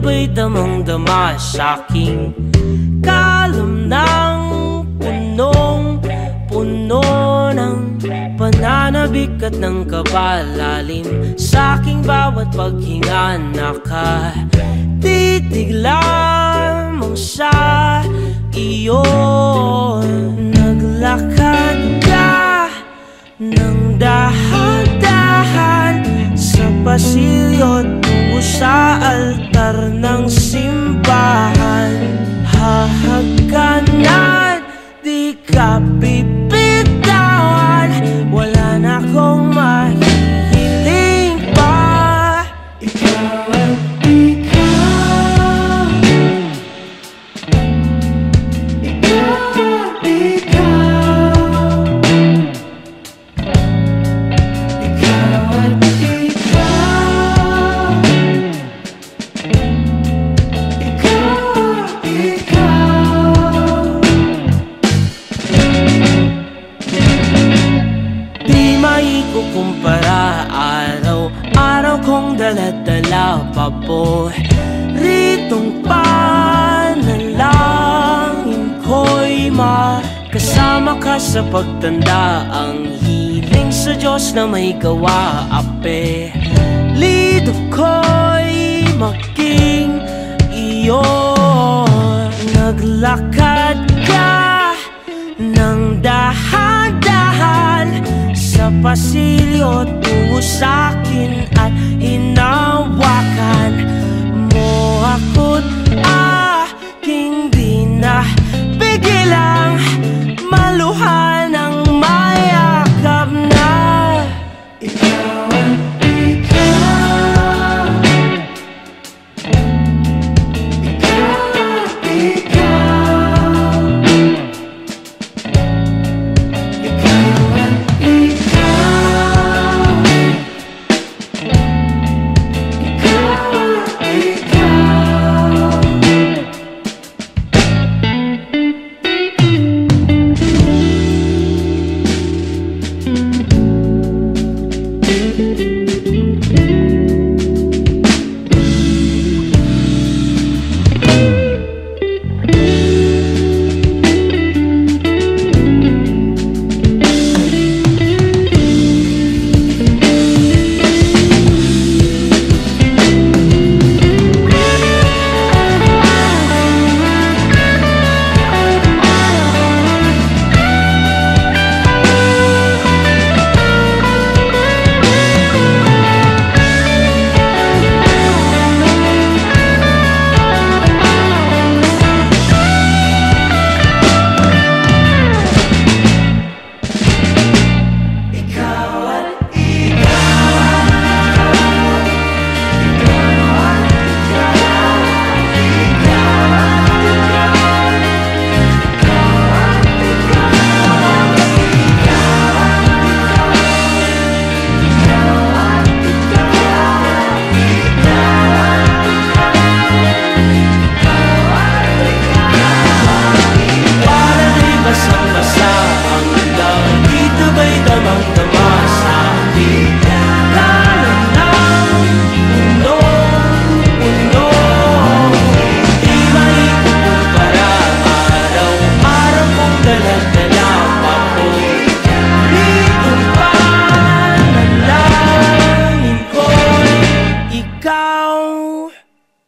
sabay damang-dama sa'king kalam ng punong-puno ng pananabik at ng kabalalim. Sa'king bawat paghinga nakatitig lamang sa iyo. Naglakad ka ng dahan-dahan sa pasilyo tungo sa altar ng simbahan. Hahagkanan, di ka bibitawan, wala na akong mahihiling pa. Ikaw at ikaw, ikaw at ikaw, ikaw at ikaw, di maikukumpara, araw-araw kong dala-dala paboritong panalangin ko'y makasama ka sa pagtanda. Ang hiling sa Diyos na may gawa, apelido ko'y maging iyo. Naglakad ka ng dahan-dahan sa pasilyo tungo sa'kin at hinawakan